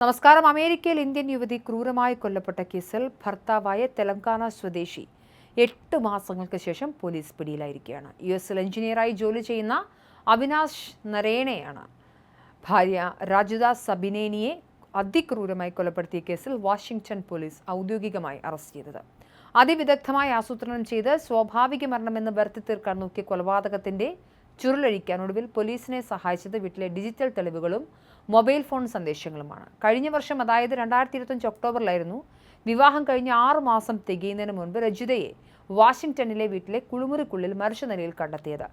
നമസ്കാരം. അമേരിക്കയിൽ ഇന്ത്യൻ യുവതി ക്രൂരമായി കൊല്ലപ്പെട്ട കേസിൽ ഭർത്താവായ തെലങ്കാന സ്വദേശി 8 മാസങ്ങൾക്ക് ശേഷം പോലീസ് പിടിയിലായിരിക്കുകയാണ്. യുഎസിൽ എഞ്ചിനീയറായി ജോലി ചെയ്യുന്ന അവിനാശ് നരേണയാണ് ഭാര്യ രാജുദ സബിനേനിയെ അതിക്രൂരമായി കൊലപ്പെടുത്തിയ കേസിൽ വാഷിംഗ്ടൺ പോലീസ് ഔദ്യോഗികമായി അറസ്റ്റ് ചെയ്തത്. അതിവിദഗ്ധമായി ആസൂത്രണം ചെയ്ത് സ്വാഭാവിക മരണമെന്ന് വരുത്തി തീർക്കാൻ നോക്കിയ കൊലപാതകത്തിന്റെ ചുരുളഴിക്കാൻ ഒടുവിൽ പോലീസിനെ സഹായിച്ചത് വീട്ടിലെ ഡിജിറ്റൽ തെളിവുകളും മൊബൈൽ ഫോൺ സന്ദേശങ്ങളുമാണ്. കഴിഞ്ഞ വർഷം, അതായത് 2025 ഒക്ടോബറിലായിരുന്നു വിവാഹം കഴിഞ്ഞ് 6 മാസം തികയുന്നതിന് മുൻപ് രജിതയെ വാഷിംഗ്ടണിലെ വീട്ടിലെ കുളിമുറിക്കുള്ളിൽ മരിച്ച നിലയിൽ കണ്ടെത്തിയത്.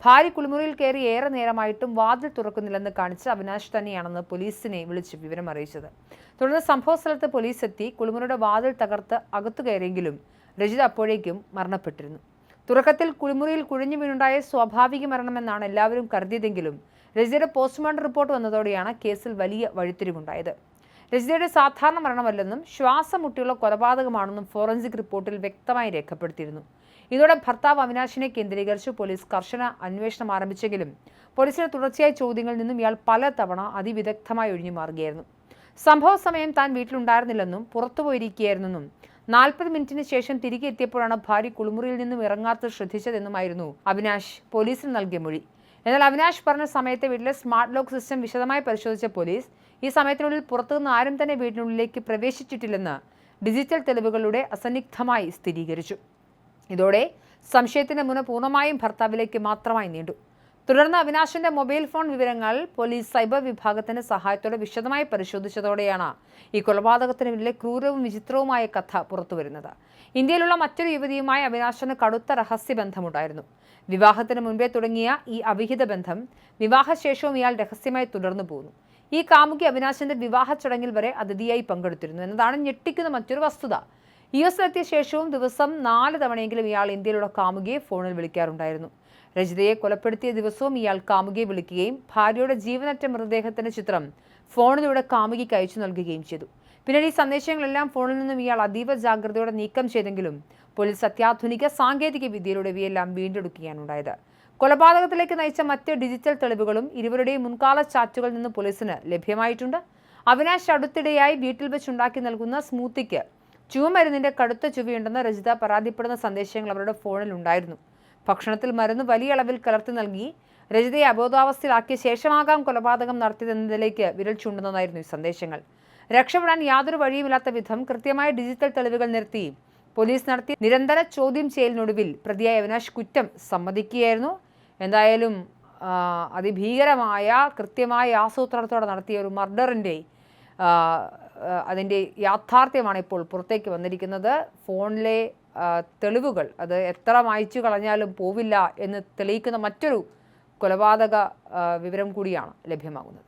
ഭാര്യ കുളിമുറിയിൽ കയറി ഏറെ നേരമായിട്ടും വാതിൽ തുറക്കുന്നില്ലെന്ന് കാണിച്ച് അവിനാശ് തന്നെയാണെന്ന് പോലീസിനെ വിളിച്ച് വിവരം അറിയിച്ചത്. തുടർന്ന് സംഭവസ്ഥലത്ത് പോലീസ് എത്തി കുളിമുറിയുടെ വാതിൽ തകർത്ത് അകത്തു കയറിയെങ്കിലും രജിത അപ്പോഴേക്കും മരണപ്പെട്ടിരുന്നു. തുടക്കത്തിൽ കുളിമുറിയിൽ കുഴഞ്ഞു വീണുണ്ടായ സ്വാഭാവിക മരണമെന്നാണ് എല്ലാവരും കരുതിയതെങ്കിലും രജിതയുടെ പോസ്റ്റ്മോർട്ടം റിപ്പോർട്ട് വന്നതോടെയാണ് കേസിൽ വലിയ വഴിത്തിരിവുണ്ടായത്. രജിതയുടെ സാധാരണ മരണമല്ലെന്നും ശ്വാസം മുട്ടിയുള്ള കൊലപാതകമാണെന്നും ഫോറൻസിക് റിപ്പോർട്ടിൽ വ്യക്തമായി രേഖപ്പെടുത്തിയിരുന്നു. ഇതോടെ ഭർത്താവ് അവിനാശിനെ കേന്ദ്രീകരിച്ച് പോലീസ് കർശന അന്വേഷണം ആരംഭിച്ചെങ്കിലും പോലീസിന്റെ തുടർച്ചയായ ചോദ്യങ്ങളിൽ നിന്നും ഇയാൾ പലതവണ അതിവിദഗ്ധമായി ഒഴിഞ്ഞു മാറുകയായിരുന്നു. സംഭവ സമയം താൻ വീട്ടിലുണ്ടായിരുന്നില്ലെന്നും പുറത്തുപോയിരിക്കുകയായിരുന്നെന്നും 40 മിനിറ്റിന് ശേഷം തിരികെ എത്തിയപ്പോഴാണ് ഭാര്യ കുളിമുറിയിൽ നിന്നും ഇറങ്ങാത്തത് ശ്രദ്ധിച്ചതെന്നുമായിരുന്നു അവിനാശ് പോലീസിന് നൽകിയ മൊഴി. എന്നാൽ അവിനാശ് പറഞ്ഞ സമയത്ത് വീട്ടിലെ സ്മാർട്ട് ലോക്ക് സിസ്റ്റം വിശദമായി പരിശോധിച്ച പോലീസ് ഈ സമയത്തിനുള്ളിൽ പുറത്തുനിന്ന് ആരും തന്നെ വീടിനുള്ളിലേക്ക് പ്രവേശിച്ചിട്ടില്ലെന്ന് ഡിജിറ്റൽ തെളിവുകളിലൂടെ അസന്നിഗ്ധമായി സ്ഥിരീകരിച്ചു. ഇതോടെ സംശയത്തിന്റെ മുന പൂർണ്ണമായും ഭർത്താവിലേക്ക് മാത്രമായി നീണ്ടു. തുടർന്ന് അവിനാശിന്റെ മൊബൈൽ ഫോൺ വിവരങ്ങൾ പോലീസ് സൈബർ വിഭാഗത്തിന്റെ സഹായത്തോടെ വിശദമായി പരിശോധിച്ചതോടെയാണ് ഈ കൊലപാതകത്തിന് പിന്നിലെ ക്രൂരവും വിചിത്രവുമായ കഥ പുറത്തുവരുന്നത്. ഇന്ത്യയിലുള്ള മറ്റൊരു യുവതിയുമായി അവിനാശിന് കടുത്ത രഹസ്യബന്ധമുണ്ടായിരുന്നു. വിവാഹത്തിന് മുൻപേ തുടങ്ങിയ ഈ അവിഹിത ബന്ധം വിവാഹശേഷവും ഇയാൾ രഹസ്യമായി തുടർന്നു പോകുന്നു. ഈ കാമുകി അവിനാശിന്റെ വിവാഹ ചടങ്ങിൽ വരെ അതിഥിയായി പങ്കെടുത്തിരുന്നു എന്നതാണ് ഞെട്ടിക്കുന്ന മറ്റൊരു വസ്തുത. യുഎസിലെത്തിയ ശേഷവും ദിവസം 4 തവണയെങ്കിലും ഇയാൾ ഇന്ത്യയിലുള്ള കാമുകിയെ ഫോണിൽ വിളിക്കാറുണ്ടായിരുന്നു. രജിതയെ കൊലപ്പെടുത്തിയ ദിവസവും ഇയാൾ കാമുകിയെ വിളിക്കുകയും ഭാര്യയുടെ ജീവനറ്റ മൃതദേഹത്തിന്റെ ചിത്രം ഫോണിലൂടെ കാമുകിക്ക് അയച്ചു നൽകുകയും ചെയ്തു. പിന്നീട് ഈ സന്ദേശങ്ങളെല്ലാം ഫോണിൽ നിന്നും ഇയാൾ അതീവ ജാഗ്രതയോടെ നീക്കം ചെയ്തെങ്കിലും പോലീസ് അത്യാധുനിക സാങ്കേതിക വിദ്യയിലൂടെ ഇവയെല്ലാം വീണ്ടെടുക്കുകയാണ് ഉണ്ടായത്. കൊലപാതകത്തിലേക്ക് നയിച്ച മറ്റ് ഡിജിറ്റൽ തെളിവുകളും ഇരുവരുടെയും മുൻകാല ചാറ്റുകളിൽ നിന്ന് പോലീസിന് ലഭ്യമായിട്ടുണ്ട്. അവിനാശ് അടുത്തിടെയായി വീട്ടിൽ വെച്ചുണ്ടാക്കി നൽകുന്ന സ്മൂത്തിക്ക് ചുവമരുന്നിന്റെ കടുത്ത ചുവയുണ്ടെന്ന് രജിത പരാതിപ്പെടുന്ന സന്ദേശങ്ങൾ അവരുടെ ഫോണിൽ ഉണ്ടായിരുന്നു. ഭക്ഷണത്തിൽ മരുന്ന് വലിയ അളവിൽ കലർത്തി നൽകി രജിതയെ അബോധാവസ്ഥയിലാക്കിയ ശേഷമാകാം കൊലപാതകം നടത്തിയതെന്നതിലേക്ക് വിരൽ ചൂണ്ടുന്നതായിരുന്നു ഈ സന്ദേശങ്ങൾ. രക്ഷപ്പെടാൻ യാതൊരു വഴിയുമില്ലാത്ത വിധം കൃത്യമായ ഡിജിറ്റൽ തെളിവുകൾ നിരത്തി പോലീസ് നടത്തി നിരന്തര ചോദ്യം ചെയ്യലിനൊടുവിൽ പ്രതിയായ അവിനാശ് കുറ്റം സമ്മതിക്കുകയായിരുന്നു. എന്തായാലും അതിഭീകരമായ കൃത്യമായ ആസൂത്രണത്തോടെ നടത്തിയ ഒരു മർഡറിൻ്റെ അതിൻ്റെ യാഥാർത്ഥ്യമാണ് ഇപ്പോൾ പുറത്തേക്ക് വന്നിരിക്കുന്നത്. ഫോണിലെ തെളിവുകൾ അത് എത്ര മായ്ച്ചു കളഞ്ഞാലും പോവില്ല എന്ന് തെളിയിക്കുന്ന മറ്റൊരു കൊലപാതക വിവരം കൂടിയാണ് ലഭ്യമാകുന്നത്.